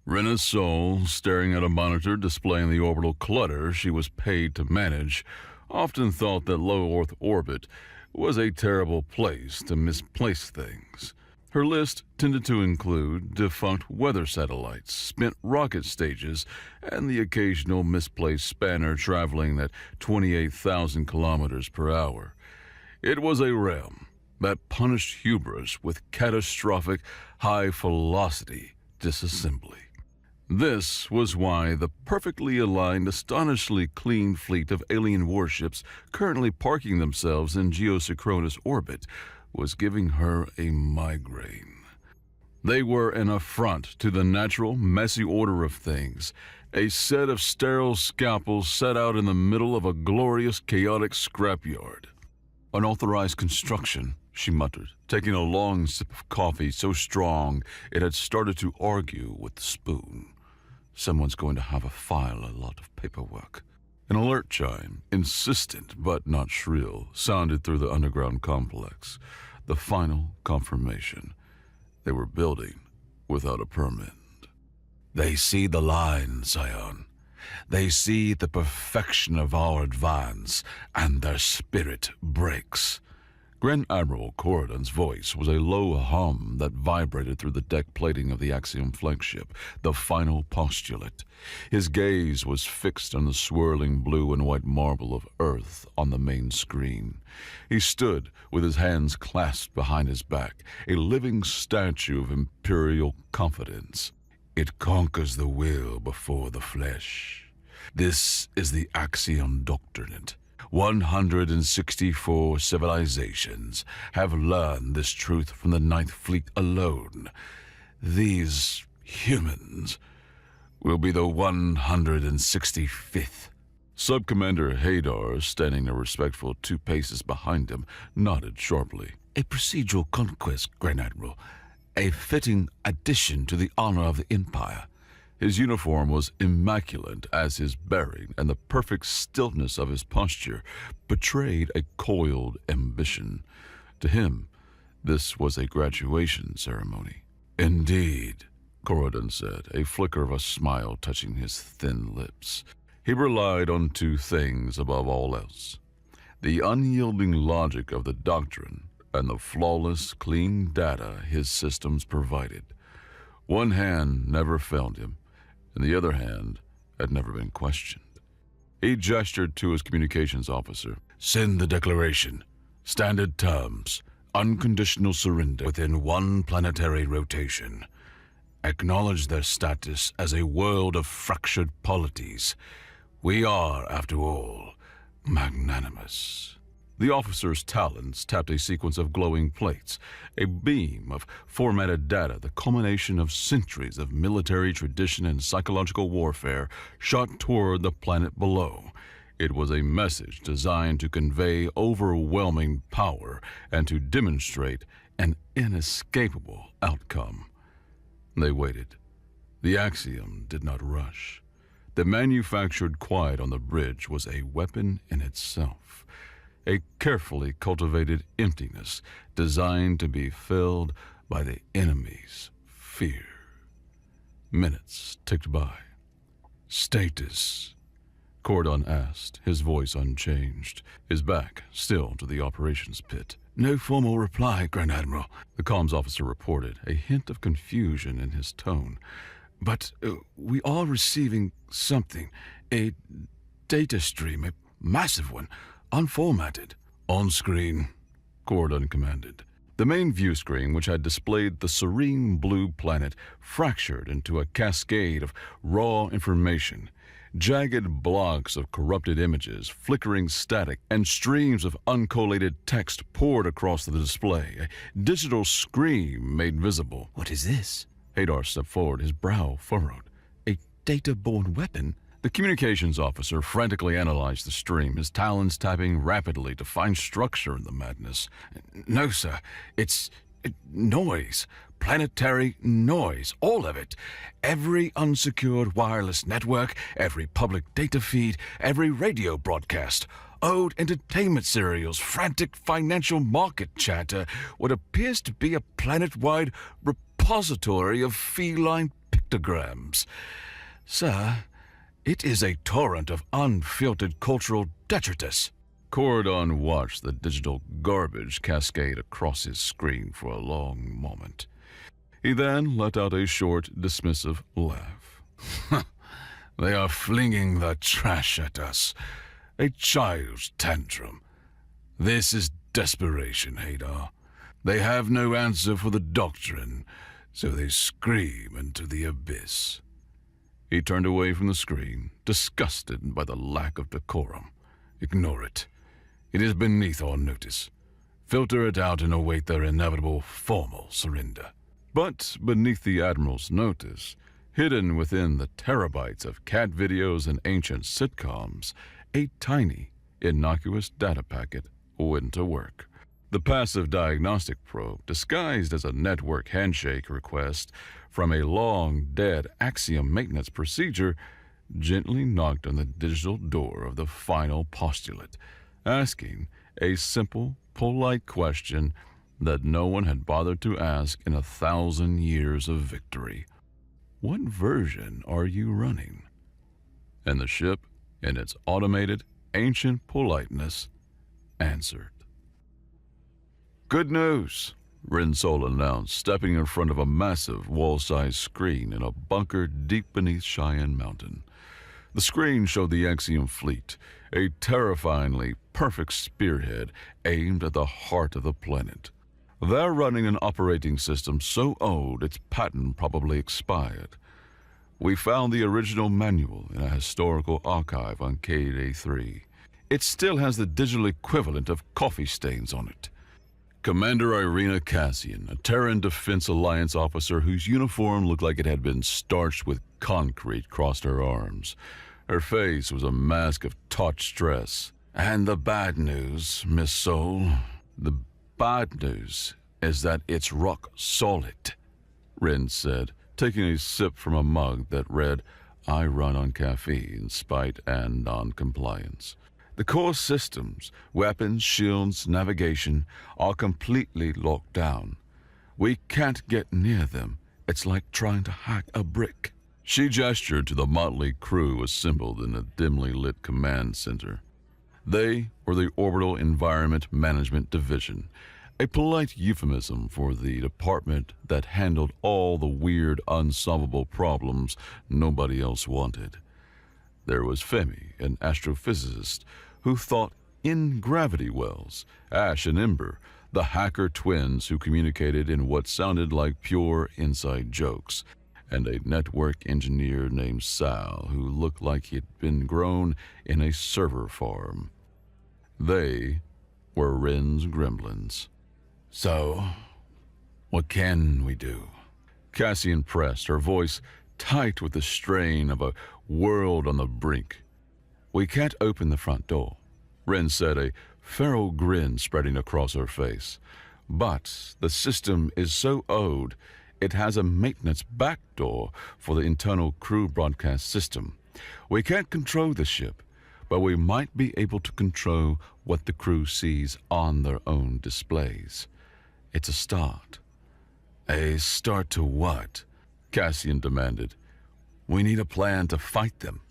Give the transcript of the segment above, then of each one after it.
Rena's soul, staring at a monitor displaying the orbital clutter she was paid to manage, often thought that low Earth orbit was a terrible place to misplace things. Her list tended to include defunct weather satellites, spent rocket stages, and the occasional misplaced spanner traveling at 28,000 kilometers per hour. It was a realm that punished hubris with catastrophic, high-velocity disassembly. This was why the perfectly aligned, astonishingly clean fleet of alien warships currently parking themselves in geosynchronous orbit was giving her a migraine. They were an affront to the natural, messy order of things, a set of sterile scalpels set out in the middle of a glorious, chaotic scrapyard. Unauthorized construction, she muttered, taking a long sip of coffee so strong it had started to argue with the spoon. Someone's going to have to file a lot of paperwork. An alert chime, insistent but not shrill, sounded through the underground complex. The final confirmation. They were building without a permit. They see the line, Scion. They see the perfection of our advance, and their spirit breaks. Grand Admiral Corridon's voice was a low hum that vibrated through the deck plating of the Axiom flagship, the final postulate. His gaze was fixed on the swirling blue and white marble of Earth on the main screen. He stood with his hands clasped behind his back, a living statue of imperial confidence. It conquers the will before the flesh. This is the Axiom Doctrinate. 164 civilizations have learned this truth from the Ninth Fleet alone. These humans will be the 165th. Subcommander Hadar, standing a respectful 2 paces behind him, nodded sharply. A procedural conquest, Grand Admiral. A fitting addition to the honor of the Empire. His uniform was immaculate as his bearing and the perfect stillness of his posture betrayed a coiled ambition. To him, this was a graduation ceremony. Indeed, Corridon said, a flicker of a smile touching his thin lips. He relied on 2 things above all else: the unyielding logic of the doctrine and the flawless, clean data his systems provided. One hand never failed him, and the other hand had never been questioned. He gestured to his communications officer. Send the declaration. Standard terms. Unconditional surrender within 1 planetary rotation. Acknowledge their status as a world of fractured polities. We are, after all, magnanimous. The officer's talons tapped a sequence of glowing plates, a beam of formatted data, the culmination of centuries of military tradition and psychological warfare, shot toward the planet below. It was a message designed to convey overwhelming power and to demonstrate an inescapable outcome. They waited. The Axiom did not rush. The manufactured quiet on the bridge was a weapon in itself. A carefully cultivated emptiness designed to be filled by the enemy's fear. Minutes ticked by. Status, Corridon asked, his voice unchanged, his back still to the operations pit. No formal reply, Grand Admiral, the comms officer reported, a hint of confusion in his tone. But we are receiving something, a data stream, a massive one, unformatted. On screen, Corridon commanded. The main view screen, which had displayed the serene blue planet, fractured into a cascade of raw information. Jagged blocks of corrupted images, flickering static, and streams of uncollated text poured across the display. A digital scream made visible. What is this? Hadar stepped forward, his brow furrowed. A data-borne weapon? The communications officer frantically analyzed the stream, his talons tapping rapidly to find structure in the madness. No, sir. It's noise. Planetary noise. All of it. Every unsecured wireless network, every public data feed, every radio broadcast, old entertainment serials, frantic financial market chatter, what appears to be a planet-wide repository of feline pictograms. Sir, it is a torrent of unfiltered cultural detritus. Corridon watched the digital garbage cascade across his screen for a long moment. He then let out a short, dismissive laugh. They are flinging the trash at us. A child's tantrum. This is desperation, Hadar. They have no answer for the doctrine, so they scream into the abyss. He turned away from the screen, disgusted by the lack of decorum. Ignore it. It is beneath our notice. Filter it out and await their inevitable formal surrender. But beneath the Admiral's notice, hidden within the terabytes of cat videos and ancient sitcoms, a tiny, innocuous data packet went to work. The passive diagnostic probe, disguised as a network handshake request from a long-dead Axiom maintenance procedure, gently knocked on the digital door of the final postulate, asking a simple, polite question that no one had bothered to ask in 1,000 years of victory. What version are you running? And the ship, in its automated, ancient politeness, answered. Good news, Rinsol announced, stepping in front of a massive wall-sized screen in a bunker deep beneath Cheyenne Mountain. The screen showed the Axiom fleet, a terrifyingly perfect spearhead aimed at the heart of the planet. They're running an operating system so old its patent probably expired. We found the original manual in a historical archive on KDA-3. It still has the digital equivalent of coffee stains on it. Commander Irina Cassian, a Terran Defense Alliance officer whose uniform looked like it had been starched with concrete, crossed her arms. Her face was a mask of taut stress. And the bad news, Miss Soul, the bad news is that it's rock solid, Ren said, taking a sip from a mug that read, I run on caffeine, spite, and non-compliance. The core systems, weapons, shields, navigation, are completely locked down. We can't get near them. It's like trying to hack a brick. She gestured to the motley crew assembled in the dimly lit command center. They were the Orbital Environment Management Division, a polite euphemism for the department that handled all the weird, unsolvable problems nobody else wanted. There was Femi, an astrophysicist who thought in gravity wells, Ash and Ember, the hacker twins who communicated in what sounded like pure inside jokes, and a network engineer named Sal who looked like he'd been grown in a server farm. They were Ren's gremlins. So, what can we do? Cassian pressed, her voice tight with the strain of a world on the brink. We can't open the front door, Ren said, a feral grin spreading across her face. But the system is so old, it has a maintenance back door for the internal crew broadcast system. We can't control the ship, but we might be able to control what the crew sees on their own displays. It's a start. A start to what? Cassian demanded. We need a plan to fight them.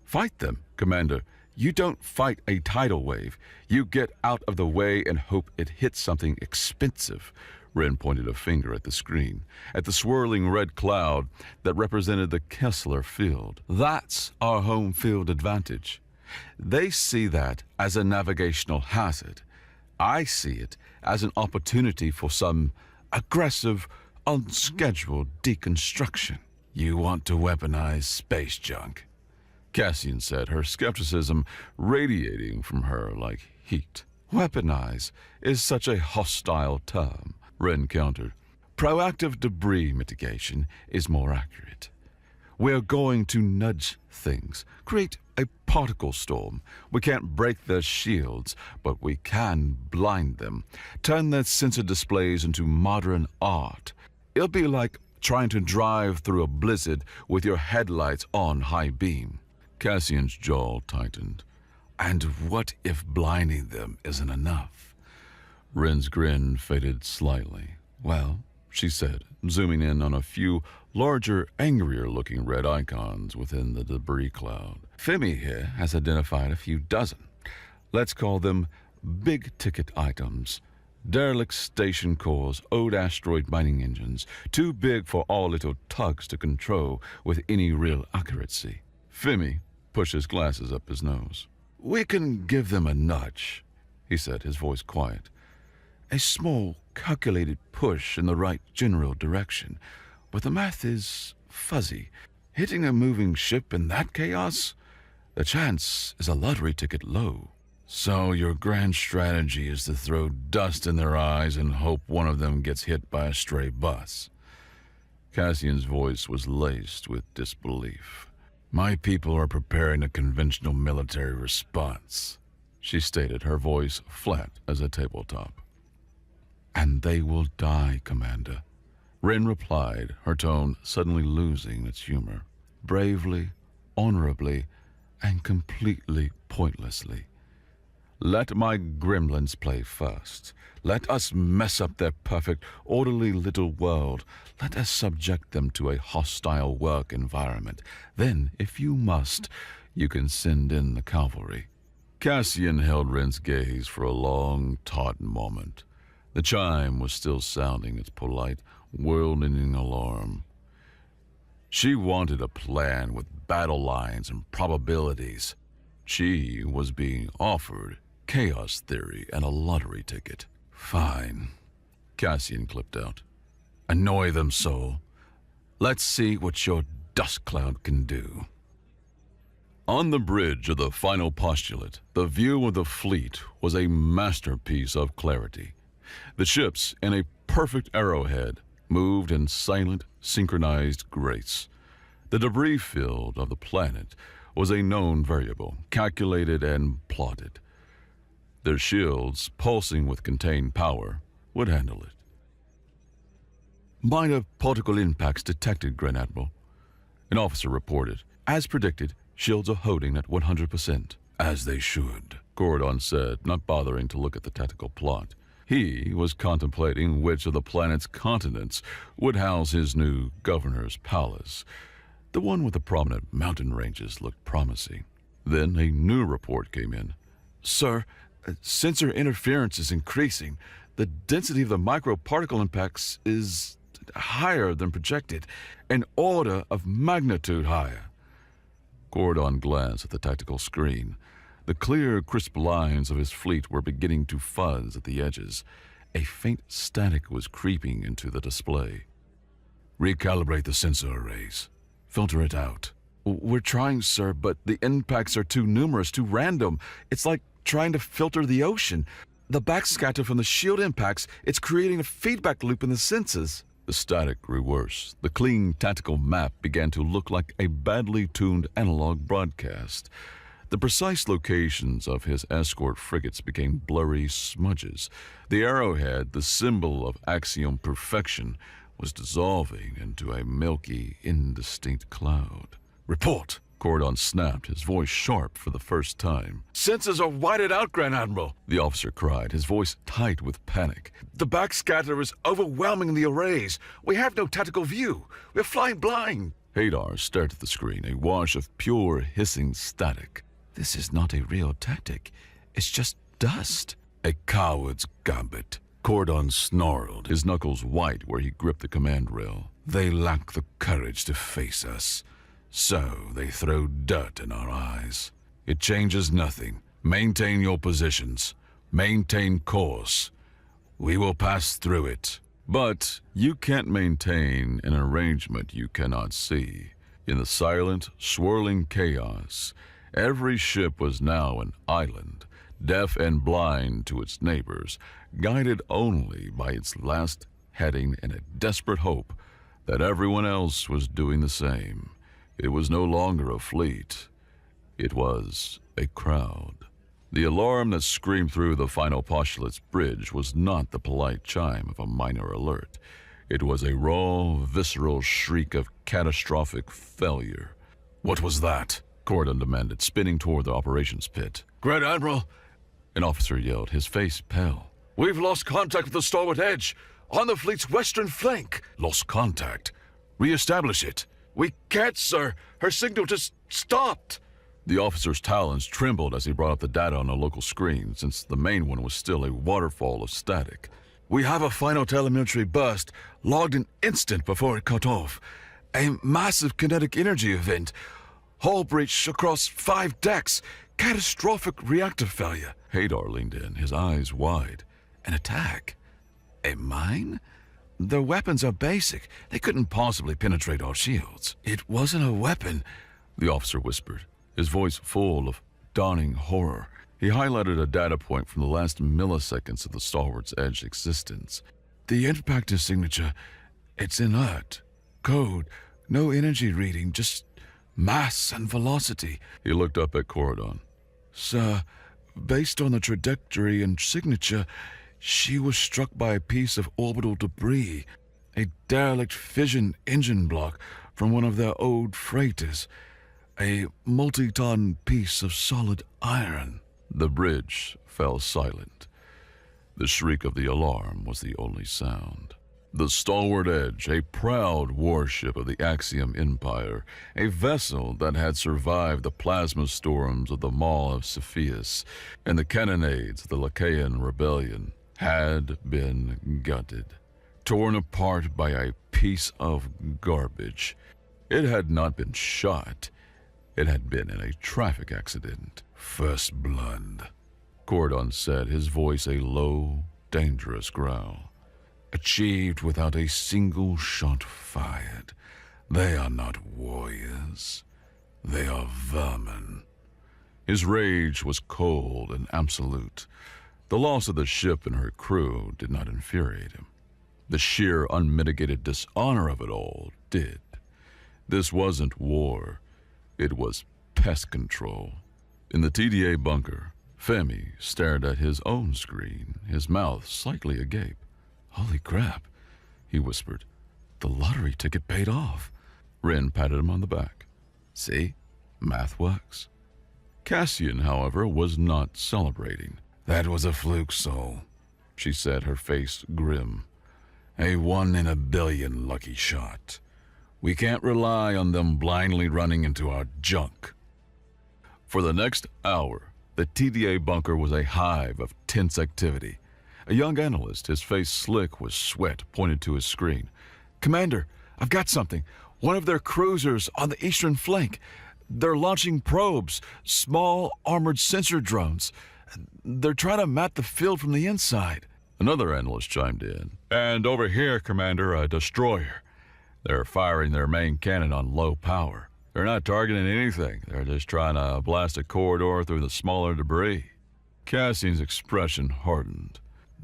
Fight them, Commander. You don't fight a tidal wave. You get out of the way and hope it hits something expensive. Ren pointed a finger at the screen, at the swirling red cloud that represented the Kessler field. That's our home field advantage. They see that as a navigational hazard. I see it as an opportunity for some aggressive, unscheduled deconstruction. You want to weaponize space junk, Cassian said, her skepticism radiating from her like heat. Weaponize is such a hostile term, Ren countered. Proactive debris mitigation is more accurate. We're going to nudge things, create a particle storm. We can't break their shields, but we can blind them, turn their sensor displays into modern art. It'll be like trying to drive through a blizzard with your headlights on high beam. Cassian's jaw tightened. And what if blinding them isn't enough? Ren's grin faded slightly. Well, she said, zooming in on a few larger, angrier-looking red icons within the debris cloud. Femi here has identified a few dozen. Let's call them big-ticket items. Derelict station cores, old asteroid mining engines, too big for all little tugs to control with any real accuracy. Femi pushed his glasses up his nose. We can give them a nudge, he said, his voice quiet. A small, calculated push in the right general direction, but the math is fuzzy. Hitting a moving ship in that chaos? The chance is a lottery ticket low. So your grand strategy is to throw dust in their eyes and hope one of them gets hit by a stray bus. Cassian's voice was laced with disbelief. My people are preparing a conventional military response, she stated, her voice flat as a tabletop. And they will die, Commander, Rin replied, her tone suddenly losing its humor. Bravely, honorably, and completely pointlessly. Let my gremlins play first. Let us mess up their perfect, orderly little world. Let us subject them to a hostile work environment. Then, if you must, you can send in the cavalry. Cassian held Rin's gaze for a long, taut moment. The chime was still sounding its polite, world-ending alarm. She wanted a plan with battle lines and probabilities. She was being offered chaos theory and a lottery ticket. Fine, Cassian clipped out. Annoy them so. Let's see what your dust cloud can do. On the bridge of the final postulate, the view of the fleet was a masterpiece of clarity. The ships, in a perfect arrowhead, moved in silent, synchronized grace. The debris field of the planet was a known variable, calculated and plotted. Their shields, pulsing with contained power, would handle it. Minor particle impacts detected, Grand Admiral, an officer reported. As predicted, shields are holding at 100%. As they should, Gordon said, not bothering to look at the tactical plot. He was contemplating which of the planet's continents would house his new governor's palace. The one with the prominent mountain ranges looked promising. Then a new report came in. Sir, sensor interference is increasing. The density of the microparticle impacts is higher than projected, an order of magnitude higher. Gordon glanced at the tactical screen. The clear, crisp lines of his fleet were beginning to fuzz at the edges. A faint static was creeping into the display. Recalibrate the sensor arrays. Filter it out. We're trying, sir, but the impacts are too numerous, too random. It's like trying to filter the ocean. The backscatter from the shield impacts, it's creating a feedback loop in the sensors. The static grew worse. The clean tactical map began to look like a badly tuned analog broadcast. The precise locations of his escort frigates became blurry smudges. The arrowhead, the symbol of axiom perfection, was dissolving into a milky, indistinct cloud. Report! Gordon snapped, his voice sharp for the first time. Sensors are whited out, Grand Admiral, the officer cried, his voice tight with panic. The backscatter is overwhelming the arrays. We have no tactical view. We're flying blind. Hadar stared at the screen, a wash of pure, hissing static. This is not a real tactic. It's just dust. A coward's gambit. Gordon snarled, his knuckles white where he gripped the command rail. They lack the courage to face us. So they throw dirt in our eyes. It changes nothing. Maintain your positions. Maintain course. We will pass through it. But you can't maintain an arrangement you cannot see. In the silent, swirling chaos, every ship was now an island, deaf and blind to its neighbors, guided only by its last heading and a desperate hope that everyone else was doing the same. It was no longer a fleet. It was a crowd. The alarm that screamed through the final postulate's bridge was not the polite chime of a minor alert. It was a raw, visceral shriek of catastrophic failure. What was that? Gordon demanded, spinning toward the operations pit. Grand Admiral, an officer yelled, his face pale. We've lost contact with the starboard edge, on the fleet's western flank. Lost contact? Re-establish it. We can't, sir. Her signal just stopped. The officer's talons trembled as he brought up the data on a local screen, since the main one was still a waterfall of static. We have a final telemetry burst, logged an instant before it cut off. A massive kinetic energy event. Hull breach across 5 decks. Catastrophic reactor failure. Hadar leaned in, his eyes wide. An attack? A mine? Their weapons are basic. They couldn't possibly penetrate our shields. It wasn't a weapon, the officer whispered, his voice full of dawning horror. He highlighted a data point from the last milliseconds of the Stalwart's Edge existence. The impactor signature, it's inert. Code, no energy reading, just mass and velocity. He looked up at Corridon. Sir, based on the trajectory and signature, she was struck by a piece of orbital debris, a derelict fission engine block from one of their old freighters, a multi-ton piece of solid iron. The bridge fell silent. The shriek of the alarm was the only sound. The Stalwart Edge, a proud warship of the Axiom Empire, a vessel that had survived the plasma storms of the Maw of Cepheus and the cannonades of the Lachaean Rebellion, had been gutted, torn apart by a piece of garbage. It had not been shot. It had been in a traffic accident. First blood, Corridon said, his voice a low, dangerous growl. Achieved without a single shot fired. They are not warriors. They are vermin. His rage was cold and absolute. The loss of the ship and her crew did not infuriate him. The sheer, unmitigated dishonor of it all did. This wasn't war. It was pest control. In the TDA bunker, Femi stared at his own screen, his mouth slightly agape. Holy crap, he whispered. The lottery ticket paid off. Ren patted him on the back. See? Math works. Cassian, however, was not celebrating. That was a fluke, Soul, she said, her face grim. A 1 in a billion lucky shot. We can't rely on them blindly running into our junk. For the next hour, the TDA bunker was a hive of tense activity. A young analyst, his face slick with sweat, pointed to his screen. Commander, I've got something. One of their cruisers on the eastern flank. They're launching probes, small armored sensor drones. They're trying to map the field from the inside. Another analyst chimed in. And over here, Commander, a destroyer. They're firing their main cannon on low power. They're not targeting anything. They're just trying to blast a corridor through the smaller debris. Cassian's expression hardened.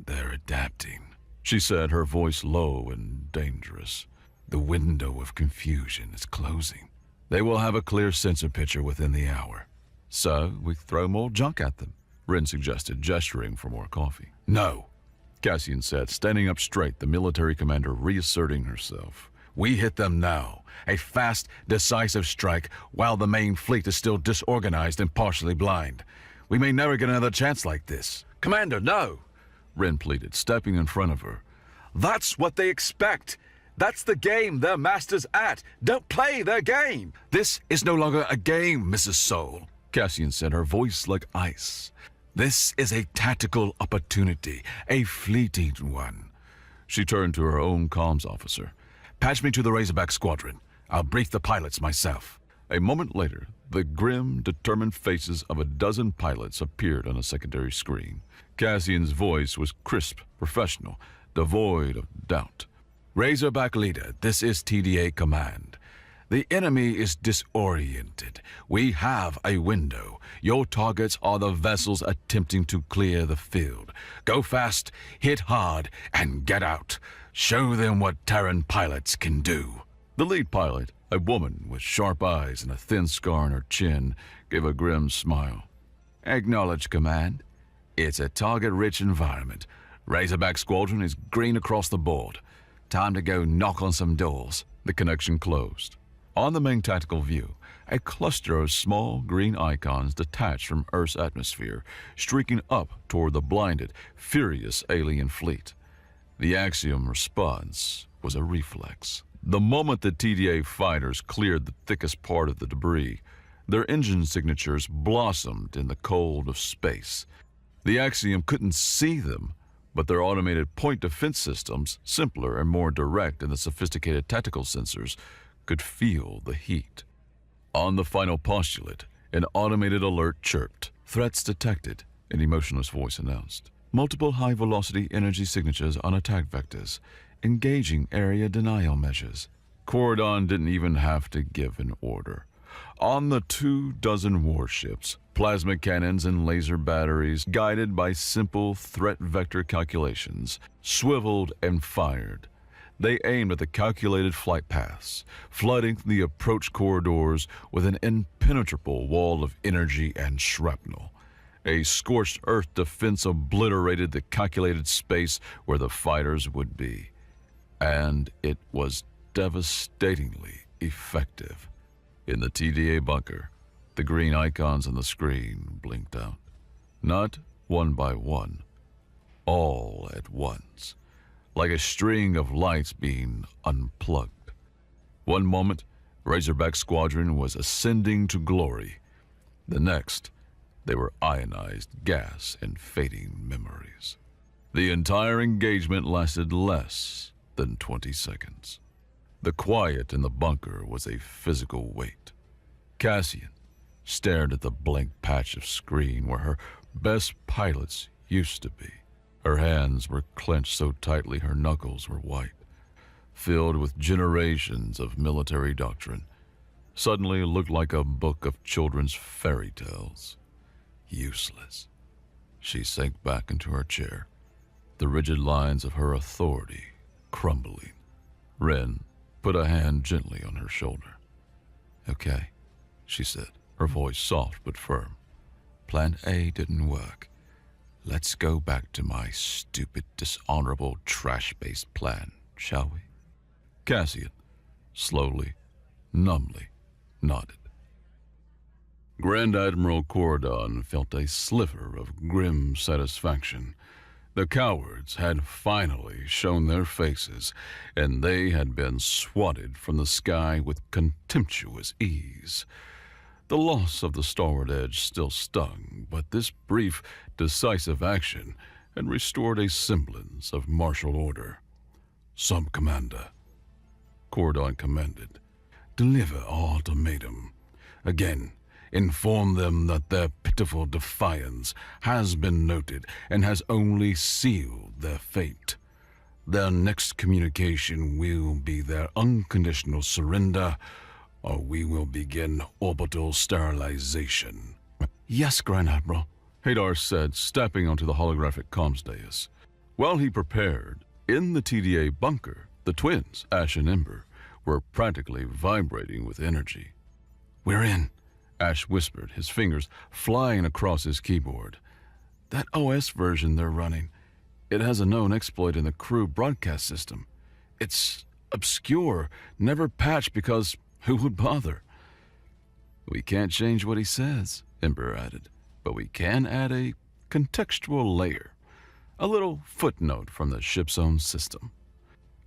They're adapting, she said, her voice low and dangerous. The window of confusion is closing. They will have a clear sensor picture within the hour. So we throw more junk at them, Ren suggested, gesturing for more coffee. No, Cassian said, standing up straight, the military commander reasserting herself. We hit them now. A fast, decisive strike while the main fleet is still disorganized and partially blind. We may never get another chance like this. Commander, no, Ren pleaded, stepping in front of her. That's what they expect. That's the game their master's at. Don't play their game. This is no longer a game, Mrs. Soul, Cassian said, her voice like ice. This is a tactical opportunity, a fleeting one. She turned to her own comms officer. Patch me to the Razorback squadron. I'll brief the pilots myself. A moment later, the grim, determined faces of a dozen pilots appeared on a secondary screen. Cassian's voice was crisp, professional, devoid of doubt. Razorback leader, this is TDA command. The enemy is disoriented. We have a window. Your targets are the vessels attempting to clear the field. Go fast, hit hard, and get out. Show them what Terran pilots can do. The lead pilot, a woman with sharp eyes and a thin scar on her chin, gave a grim smile. Acknowledge command. It's a target-rich environment. Razorback squadron is green across the board. Time to go knock on some doors. The connection closed. On the main tactical view, a cluster of small green icons detached from Earth's atmosphere, streaking up toward the blinded, furious alien fleet. The Axiom response was a reflex. The moment the TDA fighters cleared the thickest part of the debris, their engine signatures blossomed in the cold of space. The Axiom couldn't see them, but their automated point defense systems, simpler and more direct than the sophisticated tactical sensors, could feel the heat. On the final postulate, an automated alert chirped. "Threats detected," an emotionless voice announced. "Multiple high-velocity energy signatures on attack vectors. Engaging area denial measures." Corridon didn't even have to give an order. On the 24 warships, plasma cannons and laser batteries, guided by simple threat vector calculations, swiveled and fired. They aimed at the calculated flight paths, flooding the approach corridors with an impenetrable wall of energy and shrapnel. A scorched earth defense obliterated the calculated space where the fighters would be. And it was devastatingly effective. In the TDA bunker, the green icons on the screen blinked out. Not one by one, all at once, like a string of lights being unplugged. One moment, Razorback Squadron was ascending to glory. The next, they were ionized gas and fading memories. The entire engagement lasted less than 20 seconds. The quiet in the bunker was a physical weight. Cassian stared at the blank patch of screen where her best pilots used to be. Her hands were clenched so tightly her knuckles were white, filled with generations of military doctrine. Suddenly it looked like a book of children's fairy tales. Useless. She sank back into her chair, the rigid lines of her authority crumbling. Ren put a hand gently on her shoulder. "Okay," she said, her voice soft but firm. "Plan A didn't work. Let's go back to my stupid, dishonorable, trash-based plan, shall we?" Cassian, slowly, numbly, nodded. Grand Admiral Corridon felt a sliver of grim satisfaction. The cowards had finally shown their faces, and they had been swatted from the sky with contemptuous ease. The loss of the starward edge still stung, but this brief, decisive action had restored a semblance of martial order. "Sub-Commander," Corridon commanded, "deliver our ultimatum. Again, inform them that their pitiful defiance has been noted and has only sealed their fate. Their next communication will be their unconditional surrender, or we will begin orbital sterilization." "Yes, Grand Admiral," Hadar said, stepping onto the holographic comms dais. While he prepared, in the TDA bunker, the twins, Ash and Ember, were practically vibrating with energy. "We're in," Ash whispered, his fingers flying across his keyboard. "That OS version they're running, it has a known exploit in the crew broadcast system. It's obscure, never patched because who would bother?" "We can't change what he says," Ember added, "but we can add a contextual layer, a little footnote from the ship's own system."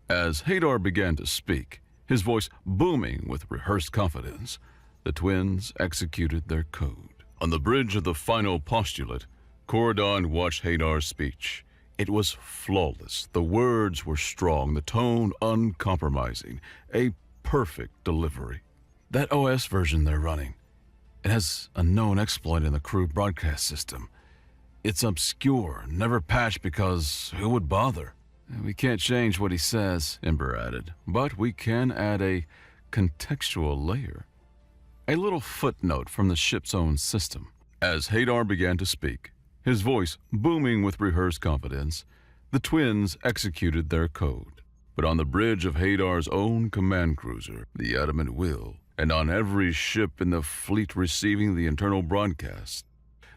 As Hadar began to speak, his voice booming with rehearsed confidence, the twins executed their code. On the bridge of the final postulate, Corridon watched Hadar's speech. It was flawless. The words were strong, the tone uncompromising, a perfect delivery. "That OS version they're running, it has a known exploit in the crew broadcast system. It's obscure, never patched because who would bother?" "We can't change what he says," Ember added, "but we can add a contextual layer, a little footnote from the ship's own system." As Hadar began to speak, his voice booming with rehearsed confidence, the twins executed their code. But on the bridge of Hadar's own command cruiser, the Adamant Will, and on every ship in the fleet receiving the internal broadcast,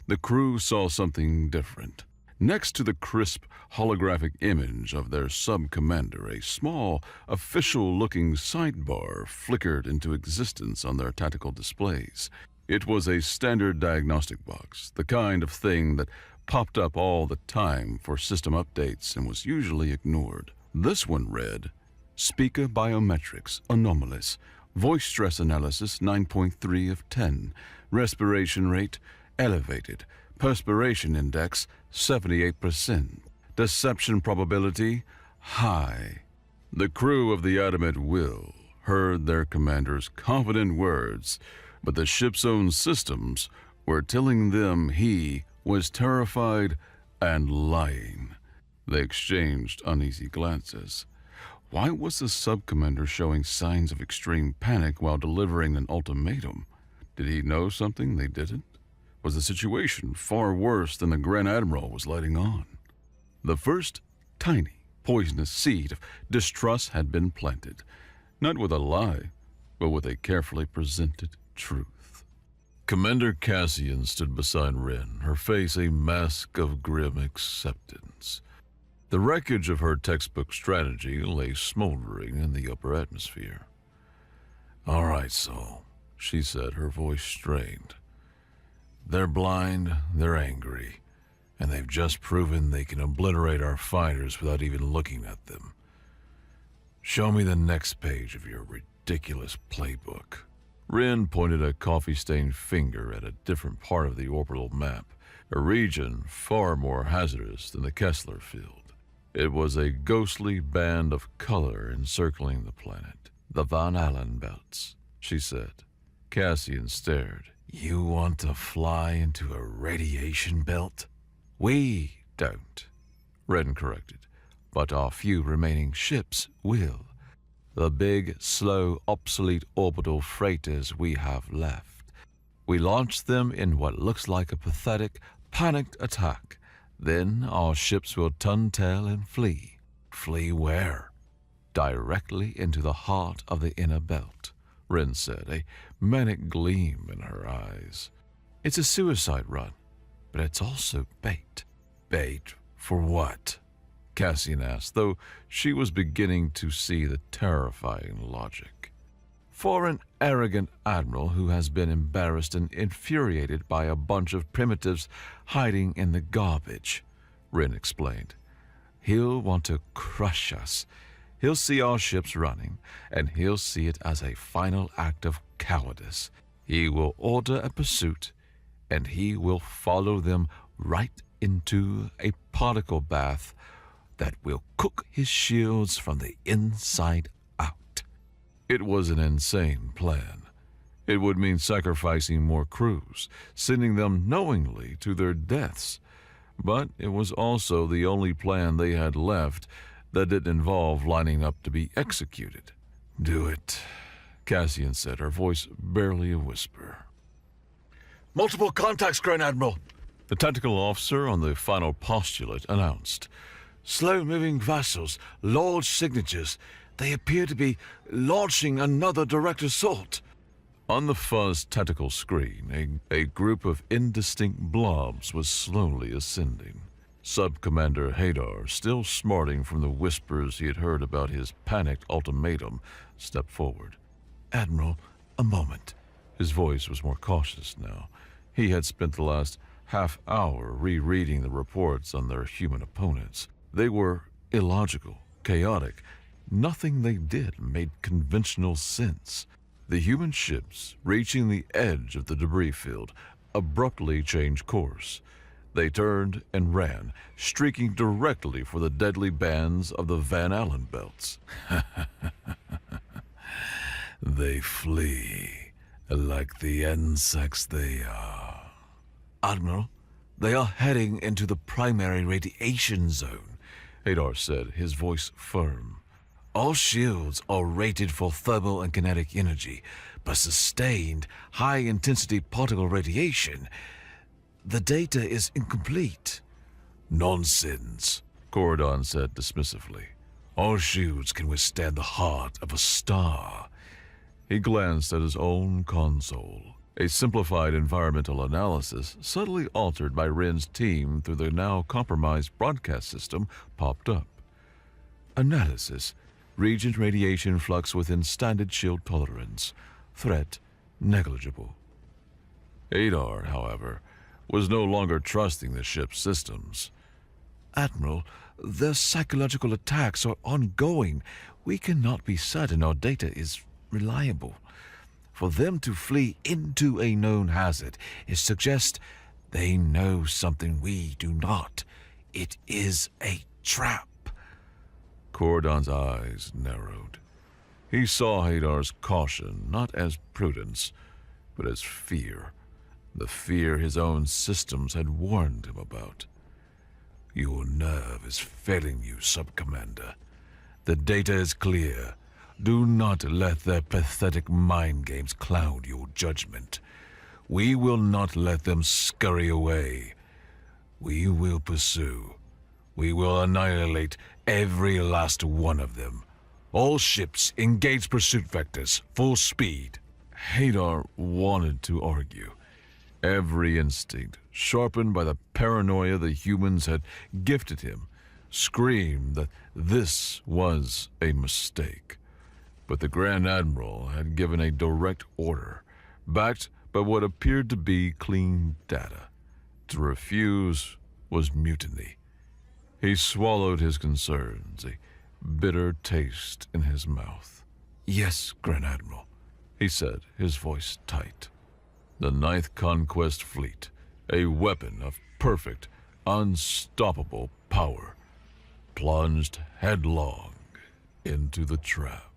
the crew saw something different. Next to the crisp holographic image of their sub-commander, a small, official-looking sidebar flickered into existence on their tactical displays. It was a standard diagnostic box, the kind of thing that popped up all the time for system updates and was usually ignored. This one read, Speaker biometrics anomalous. Voice stress analysis 9.3 of 10. Respiration rate elevated. Perspiration index 78%. Deception probability high. The crew of the Adamant Will heard their commander's confident words, but the ship's own systems were telling them he was terrified and lying. They exchanged uneasy glances. Why was the sub-commander showing signs of extreme panic while delivering an ultimatum? Did he know something they didn't? Was the situation far worse than the Grand Admiral was letting on? The first tiny, poisonous seed of distrust had been planted, not with a lie, but with a carefully presented truth. Commander Cassian stood beside Rin, her face a mask of grim acceptance. The wreckage of her textbook strategy lay smoldering in the upper atmosphere. "All right, Saul," she said, her voice strained. "They're blind, they're angry, and they've just proven they can obliterate our fighters without even looking at them. Show me the next page of your ridiculous playbook." Rin pointed a coffee-stained finger at a different part of the orbital map, a region far more hazardous than the Kessler field. It was a ghostly band of color encircling the planet. "The Van Allen belts," she said. Cassian stared. "You want to fly into a radiation belt?" "We don't," Ren corrected, "but our few remaining ships will. The big, slow, obsolete orbital freighters we have left. We launch them in what looks like a pathetic, panicked attack. Then our ships will turn tail and flee." "Flee where?" "Directly into the heart of the inner belt," Ren said, a manic gleam in her eyes. "It's a suicide run, but it's also bait." "Bait for what?" Cassian asked, though she was beginning to see the terrifying logic. "For an arrogant admiral who has been embarrassed and infuriated by a bunch of primitives hiding in the garbage," Rin explained. "He'll want to crush us. He'll see our ships running, and he'll see it as a final act of cowardice. He will order a pursuit, and he will follow them right into a particle bath that will cook his shields from the inside out." It was an insane plan. It would mean sacrificing more crews, sending them knowingly to their deaths. But it was also the only plan they had left that didn't involve lining up to be executed. "Do it," Cassian said, her voice barely a whisper. "Multiple contacts, Grand Admiral," the tactical officer on the final postulate announced. "Slow-moving vessels, large signatures. They appear to be launching another direct assault." On the fuzzed tactical screen, a group of indistinct blobs was slowly ascending. Sub-Commander Hadar, still smarting from the whispers he had heard about his panicked ultimatum, stepped forward. "Admiral, a moment." His voice was more cautious now. He had spent the last half-hour rereading the reports on their human opponents. They were illogical, chaotic. Nothing they did made conventional sense. The human ships, reaching the edge of the debris field, abruptly changed course. They turned and ran, streaking directly for the deadly bands of the Van Allen belts. "They flee, like the insects they are." "Admiral, they are heading into the primary radiation zone," Hadar said, his voice firm. "All shields are rated for thermal and kinetic energy, but sustained, high-intensity particle radiation, the data is incomplete." "Nonsense," Corridon said dismissively. "Our shields can withstand the heart of a star." He glanced at his own console. A simplified environmental analysis, subtly altered by Ren's team through the now compromised broadcast system, popped up. Analysis. Region radiation flux within standard shield tolerance. Threat negligible. Adar, however, was no longer trusting the ship's systems. "Admiral, their psychological attacks are ongoing. we cannot be certain our data is reliable. For them to flee into a known hazard, it suggests they know something we do not. It is a trap. Cordon's eyes narrowed. He saw Hadar's caution not as prudence, but as fear. The fear his own systems had warned him about. Your nerve is failing you, Sub-Commander. The data is clear. Do not let their pathetic mind games cloud your judgment. We will not let them scurry away. We will pursue. We will annihilate every last one of them. All ships engage pursuit vectors, full speed. Hadar wanted to argue. Every instinct, sharpened by the paranoia the humans had gifted him, screamed that this was a mistake. But the Grand Admiral had given a direct order, backed by what appeared to be clean data. To refuse was mutiny. He swallowed his concerns, a bitter taste in his mouth. Yes, Grand Admiral, he said, his voice tight. The Ninth Conquest Fleet, a weapon of perfect, unstoppable power, plunged headlong into the trap.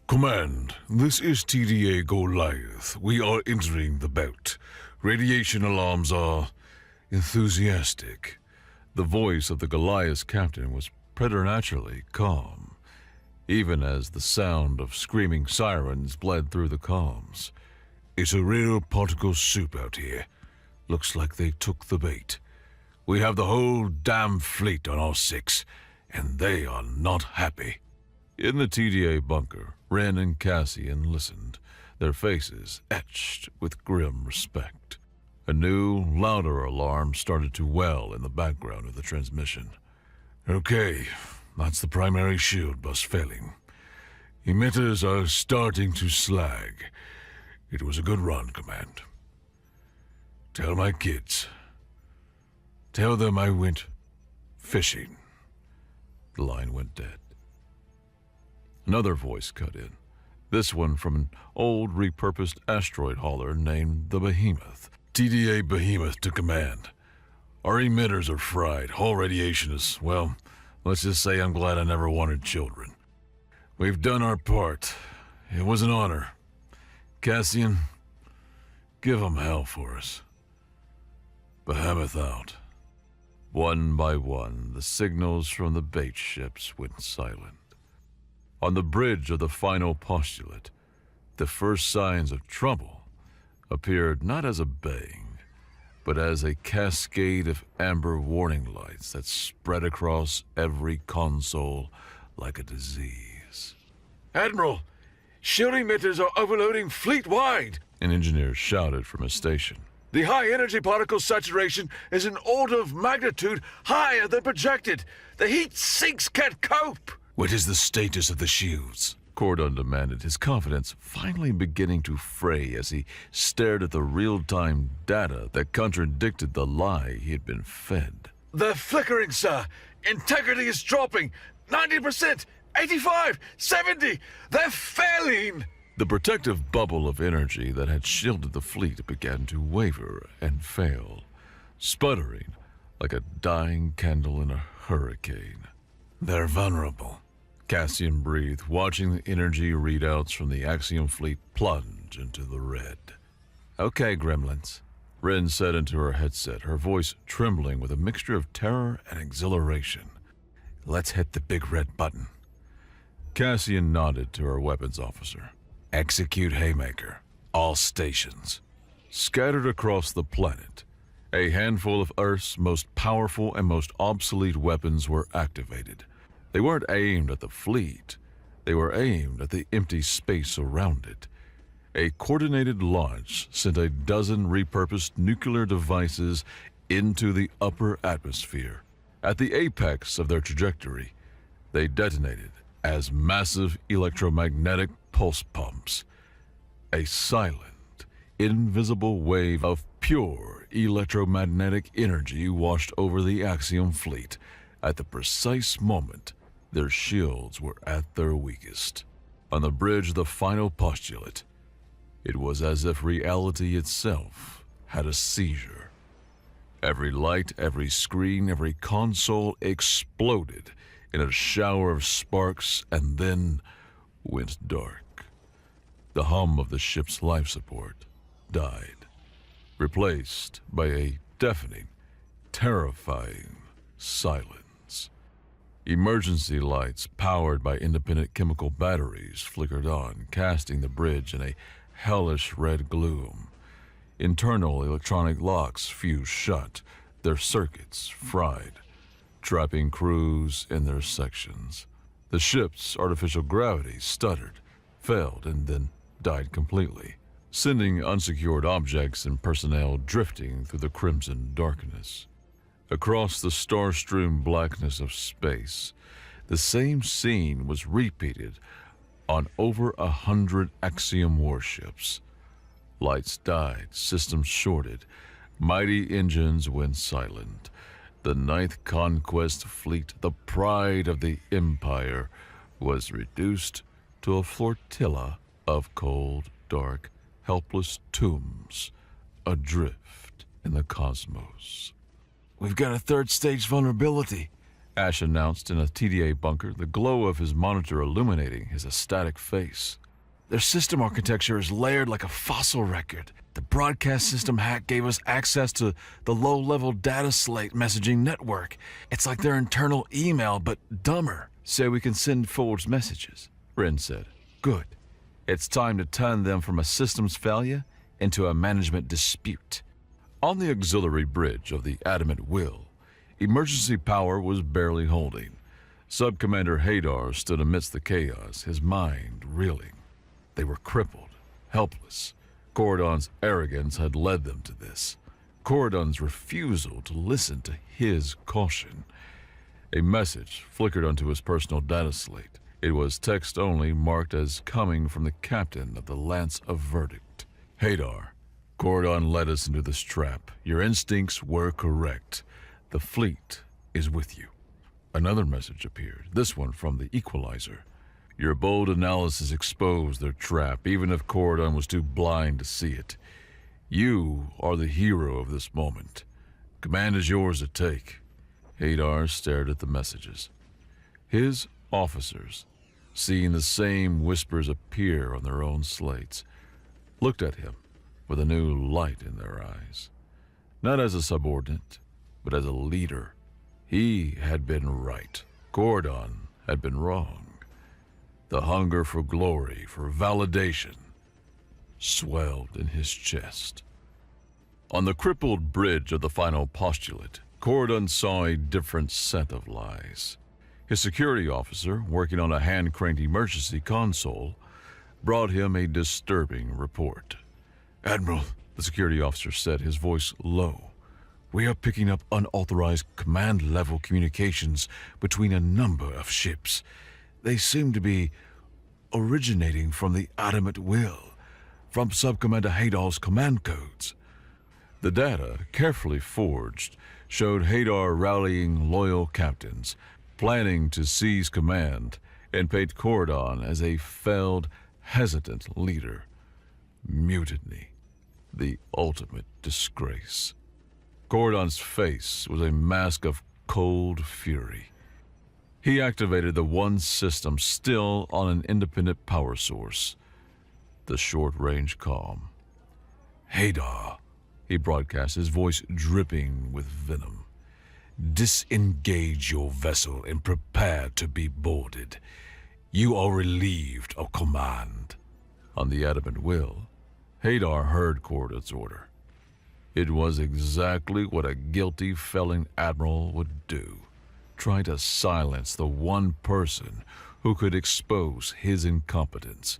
Command, this is TDA Goliath. We are entering the belt. Radiation alarms are enthusiastic. The voice of the Goliath's captain was preternaturally calm, even as the sound of screaming sirens bled through the comms. It's a real particle soup out here. Looks like they took the bait. We have the whole damn fleet on our six, and they are not happy. In the TDA bunker, Ren and Cassian listened, their faces etched with grim respect. A new, louder alarm started to well in the background of the transmission. Okay, that's the primary shield bus failing. Emitters are starting to slag. It was a good run, Command. Tell my kids. Tell them I went fishing. The line went dead. Another voice cut in, this one from an old repurposed asteroid hauler named the Behemoth. TDA Behemoth to command. Our emitters are fried. Hull radiation is, well, let's just say I'm glad I never wanted children. We've done our part. It was an honor. Cassian, give 'em hell for us. Behemoth out. One by one, the signals from the bait ships went silent. On the bridge of the final postulate, the first signs of trouble appeared not as a bang, but as a cascade of amber warning lights that spread across every console like a disease. Admiral, shield emitters are overloading fleet-wide, An engineer shouted from his station. The high-energy particle saturation is an order of magnitude higher than projected. The heat sinks can't cope. What is the status of the shields? Cordon demanded, his confidence finally beginning to fray as he stared at the real-time data that contradicted the lie he had been fed. They're flickering, sir. Integrity is dropping. 90%, 85, 70. They're failing. The protective bubble of energy that had shielded the fleet began to waver and fail, sputtering like a dying candle in a hurricane. They're vulnerable, Cassian breathed, watching the energy readouts from the Axiom fleet plunge into the red. Okay, gremlins, Ren said into her headset, her voice trembling with a mixture of terror and exhilaration. Let's hit the big red button. Cassian nodded to her weapons officer. Execute Haymaker. All stations. Scattered across the planet, a handful of Earth's most powerful and most obsolete weapons were activated. They weren't aimed at the fleet. They were aimed at the empty space around it. A coordinated launch sent a dozen repurposed nuclear devices into the upper atmosphere. At the apex of their trajectory, they detonated as massive electromagnetic pulse pumps. A silent, invisible wave of pure electromagnetic energy washed over the Axiom fleet at the precise moment Their shields were at their weakest. On the bridge of the final postulate, it was as if reality itself had a seizure. Every light, every screen, every console exploded in a shower of sparks and then went dark. The hum of the ship's life support died, replaced by a deafening, terrifying silence. Emergency lights powered by independent chemical batteries flickered on, casting the bridge in a hellish red gloom. Internal electronic locks fused shut, their circuits fried, trapping crews in their sections. The ship's artificial gravity stuttered, failed, and then died completely, sending unsecured objects and personnel drifting through the crimson darkness. Across the star-strewn blackness of space, the same scene was repeated on over 100 Axiom warships. Lights died, systems shorted, mighty engines went silent. The Ninth Conquest Fleet, the pride of the Empire, was reduced to a flotilla of cold, dark, helpless tombs adrift in the cosmos. We've got a third-stage vulnerability, Ash announced in a TDA bunker, the glow of his monitor illuminating his ecstatic face. Their system architecture is layered like a fossil record. The broadcast system hack gave us access to the low-level data slate messaging network. It's like their internal email, but dumber. So we can send forward messages, Ren said. Good. It's time to turn them from a systems failure into a management dispute. On the auxiliary bridge of the Adamant Will, emergency power was barely holding. Sub-Commander Hadar stood amidst the chaos, his mind reeling. They were crippled, helpless. Corridon's arrogance had led them to this. Corridon's refusal to listen to his caution. A message flickered onto his personal data slate. It was text only, marked as coming from the captain of the Lance of Verdict. Hadar, Corridon led us into this trap. Your instincts were correct. The fleet is with you. Another message appeared, this one from the Equalizer. Your bold analysis exposed their trap, even if Corridon was too blind to see it. You are the hero of this moment. Command is yours to take. Hadar stared at the messages. His officers, seeing the same whispers appear on their own slates, looked at him with a new light in their eyes. Not as a subordinate, but as a leader. He had been right. Corridon had been wrong. The hunger for glory, for validation, swelled in his chest. On the crippled bridge of the final postulate, Corridon saw a different set of lies. His security officer, working on a hand-cranked emergency console, brought him a disturbing report. Admiral, The security officer said, his voice low. We are picking up unauthorized command-level communications between a number of ships. They seem to be originating from the Adamant Will, from Sub-Commander Hadar's command codes. The data, carefully forged, showed Hadar rallying loyal captains, planning to seize command, and paint Corridon as a failed, hesitant leader. Mutiny, the ultimate disgrace. Corridon's face was a mask of cold fury. He activated the one system still on an independent power source, the short-range comm. Hadar, He broadcast, his voice dripping with venom. Disengage your vessel and prepare to be boarded. You are relieved of command. On the Adamant Will, Hadar heard Corridon's order. It was exactly what a guilty felon admiral would do. Try to silence the one person who could expose his incompetence.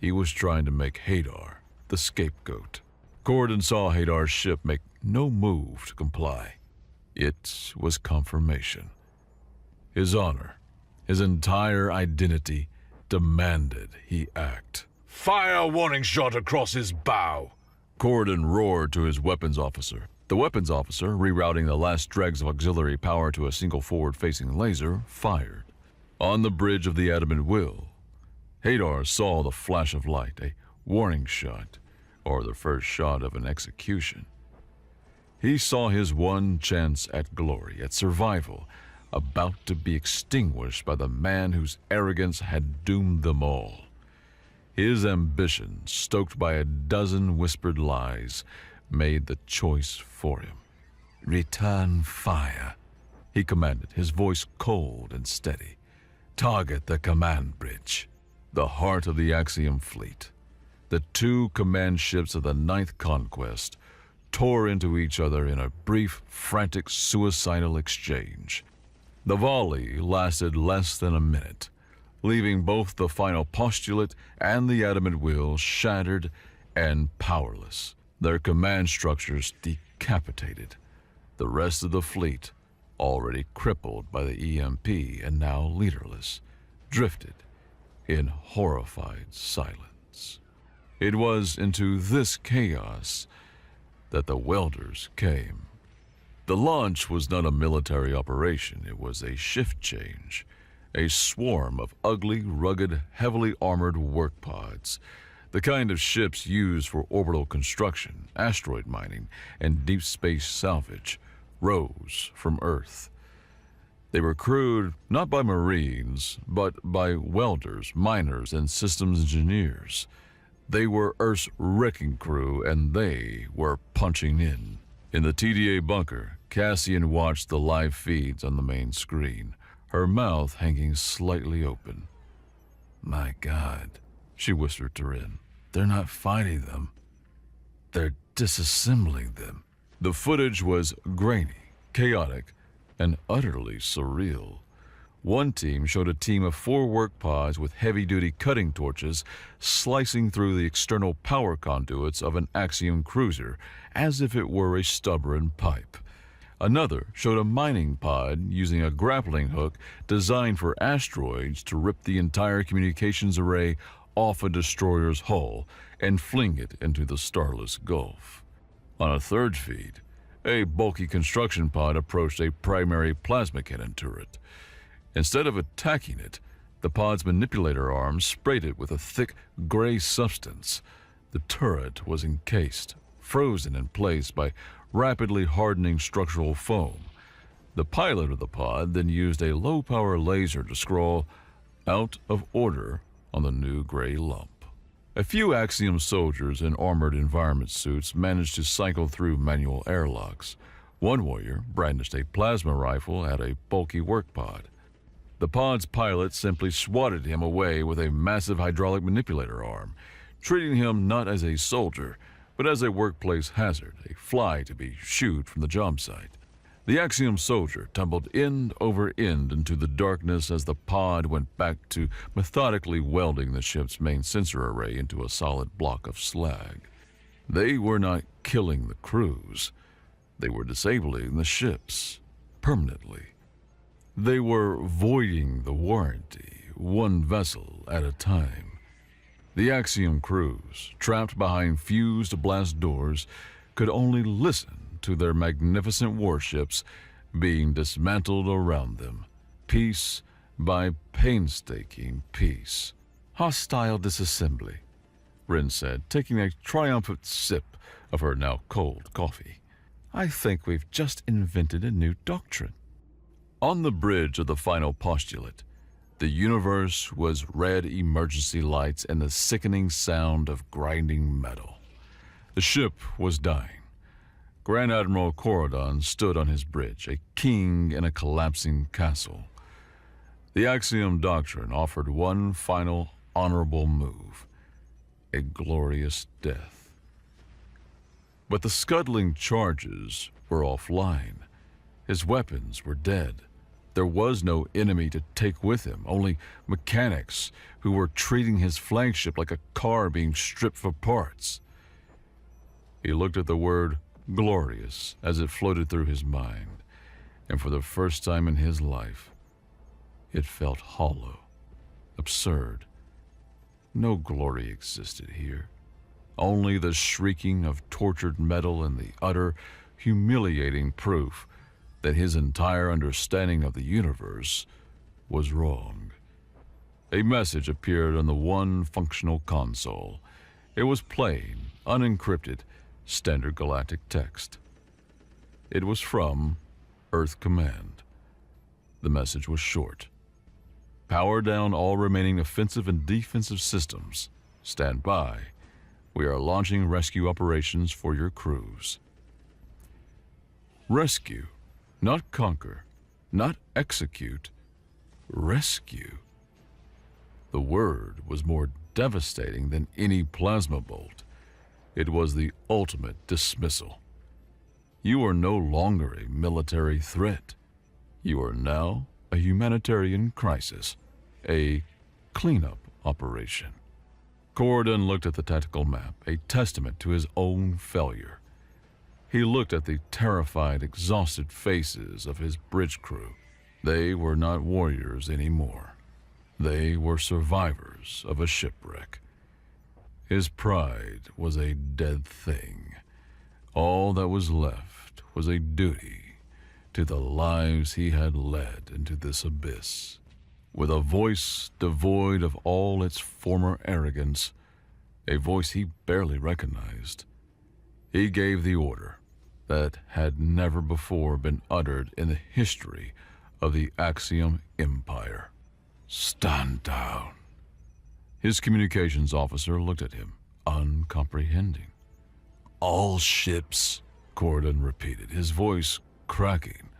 He was trying to make Hadar the scapegoat. Corridon saw Hadar's ship make no move to comply. It was confirmation. His honor, his entire identity, demanded he act. Fire a warning shot across his bow! Corridon roared to his weapons officer. The weapons officer, rerouting the last dregs of auxiliary power to a single forward-facing laser, fired. On the bridge of the Adamant Will, Hadar saw the flash of light, a warning shot, or the first shot of an execution. He saw his one chance at glory, at survival, about to be extinguished by the man whose arrogance had doomed them all. His ambition, stoked by a dozen whispered lies, made the choice for him. "Return fire," he commanded, his voice cold and steady. "Target the command bridge." The heart of the Axiom fleet, the two command ships of the Ninth Conquest, tore into each other in a brief, frantic, suicidal exchange. The volley lasted less than a minute, leaving both the final postulate and the Adamant Will shattered and powerless, their command structures decapitated. The rest of the fleet, already crippled by the EMP and now leaderless, drifted in horrified silence. It was into this chaos that the welders came. The launch was not a military operation, it was a shift change. A swarm of ugly, rugged, heavily armored work pods, the kind of ships used for orbital construction, asteroid mining, and deep space salvage, rose from Earth. They were crewed not by Marines, but by welders, miners, and systems engineers. They were Earth's wrecking crew, and they were punching in. In the TDA bunker, Cassian watched the live feeds on the main screen, her mouth hanging slightly open. "My God," she whispered to Rin. "They're not fighting them. They're disassembling them." The footage was grainy, chaotic, and utterly surreal. One team showed a team of 4 work pods with heavy-duty cutting torches slicing through the external power conduits of an Axiom cruiser as if it were a stubborn pipe. Another showed a mining pod using a grappling hook designed for asteroids to rip the entire communications array off a destroyer's hull and fling it into the starless Gulf. On a third feed, a bulky construction pod approached a primary plasma cannon turret. Instead of attacking it, the pod's manipulator arms sprayed it with a thick, gray substance. The turret was encased, frozen in place by rapidly hardening structural foam. The pilot of the pod then used a low-power laser to scroll "out of order" on the new gray lump. A few Axiom soldiers in armored environment suits managed to cycle through manual airlocks. One warrior brandished a plasma rifle at a bulky work pod. The pod's pilot simply swatted him away with a massive hydraulic manipulator arm, treating him not as a soldier, but as a workplace hazard, a fly to be shooed from the job site. The Axiom soldier tumbled end over end into the darkness as the pod went back to methodically welding the ship's main sensor array into a solid block of slag. They were not killing the crews. They were disabling the ships permanently. They were voiding the warranty, one vessel at a time. The Axiom crews, trapped behind fused blast doors, could only listen to their magnificent warships being dismantled around them, piece by painstaking piece. "Hostile disassembly," Rin said, taking a triumphant sip of her now cold coffee. "I think we've just invented a new doctrine." On the bridge of the final postulate, the universe was red emergency lights and the sickening sound of grinding metal. The ship was dying. Grand Admiral Corridon stood on his bridge, a king in a collapsing castle. The Axiom Doctrine offered one final honorable move, a glorious death. But the scuttling charges were offline. His weapons were dead. There was no enemy to take with him, only mechanics who were treating his flagship like a car being stripped for parts. He looked at the word glorious as it floated through his mind, and for the first time in his life, it felt hollow, absurd. No glory existed here, only the shrieking of tortured metal and the utter, humiliating proof that his entire understanding of the universe was wrong. A message appeared on the one functional console. It was plain, unencrypted, standard galactic text. It was from Earth Command. The message was short. Power down all remaining offensive and defensive systems. Stand by. We are launching rescue operations for your crews. Rescue, not conquer, not execute. Rescue. The word was more devastating than any plasma bolt. It was the ultimate dismissal. You are no longer a military threat. You are now a humanitarian crisis, a cleanup operation. Corridon looked at the tactical map, a testament to his own failure. He looked at the terrified, exhausted faces of his bridge crew. They were not warriors anymore. They were survivors of a shipwreck. His pride was a dead thing. All that was left was a duty to the lives he had led into this abyss. With a voice devoid of all its former arrogance, a voice he barely recognized, he gave the order that had never before been uttered in the history of the Axiom Empire. Stand down. His communications officer looked at him, uncomprehending. All ships, Corridon repeated, his voice cracking.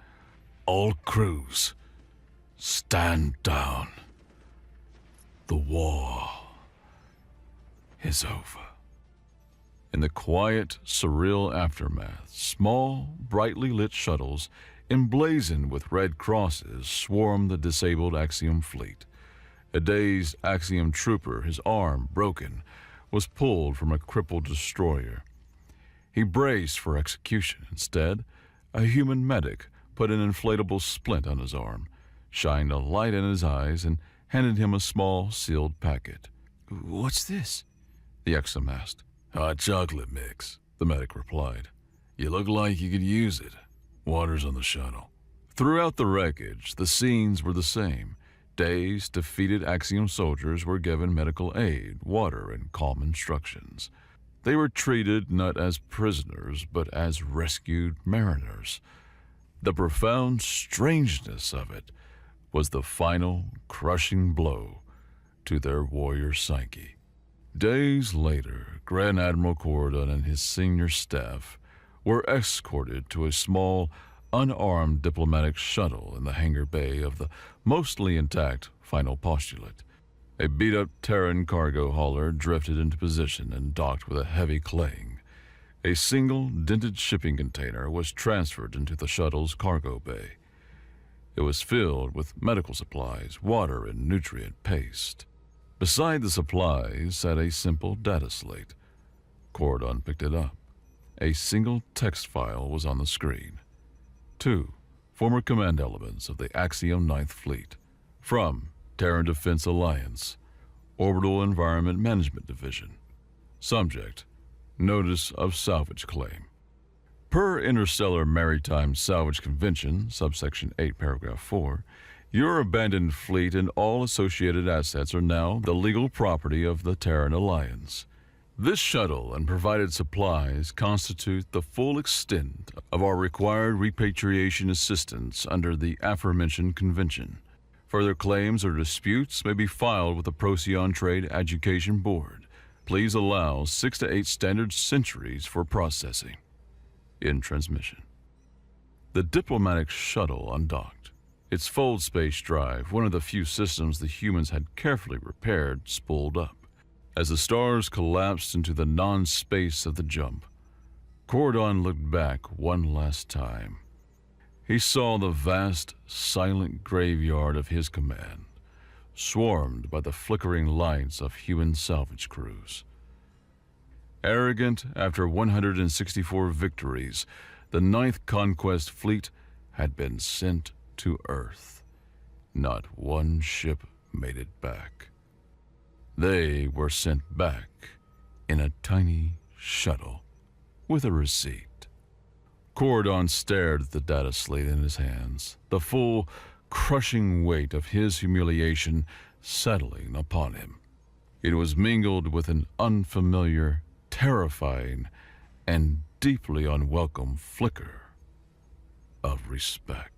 All crews. Stand down. The war is over. In the quiet, surreal aftermath, small, brightly lit shuttles, emblazoned with red crosses, swarmed the disabled Axiom fleet. A dazed Axiom trooper, his arm broken, was pulled from a crippled destroyer. He braced for execution. Instead, a human medic put an inflatable splint on his arm, shined a light in his eyes, and handed him a small, sealed packet. "What's this?" the Axiom asked. "Hot chocolate mix," the medic replied. "You look like you could use it. Water's on the shuttle." Throughout the wreckage, the scenes were the same. Dazed, defeated Axiom soldiers were given medical aid, water, and calm instructions. They were treated not as prisoners, but as rescued mariners. The profound strangeness of it was the final, crushing blow to their warrior psyche. Days later, Grand Admiral Corridon and his senior staff were escorted to a small, unarmed diplomatic shuttle in the hangar bay of the mostly intact final postulate. A beat-up Terran cargo hauler drifted into position and docked with a heavy clang. A single, dented shipping container was transferred into the shuttle's cargo bay. It was filled with medical supplies, water, and nutrient paste. Beside the supplies sat a simple data slate. Corridon picked it up. A single text file was on the screen. 2 former command elements of the Axiom 9th Fleet. From Terran Defense Alliance, Orbital Environment Management Division. Subject: Notice of Salvage Claim. Per Interstellar Maritime Salvage Convention, subsection 8, paragraph 4, your abandoned fleet and all associated assets are now the legal property of the Terran Alliance. This shuttle and provided supplies constitute the full extent of our required repatriation assistance under the aforementioned convention. Further claims or disputes may be filed with the Procyon Trade Education Board. Please allow 6 to 8 standard centuries for processing. In transmission. The diplomatic shuttle undocked. Its fold space drive, one of the few systems the humans had carefully repaired, spooled up. As the stars collapsed into the non-space of the jump, Corridon looked back one last time. He saw the vast, silent graveyard of his command, swarmed by the flickering lights of human salvage crews. Arrogant after 164 victories, the 9th Conquest Fleet had been sent to Earth. Not one ship made it back. They were sent back in a tiny shuttle with a receipt. Corridon stared at the data slate in his hands. The full, crushing weight of his humiliation settling upon him. It was mingled with an unfamiliar, terrifying, and deeply unwelcome flicker of respect.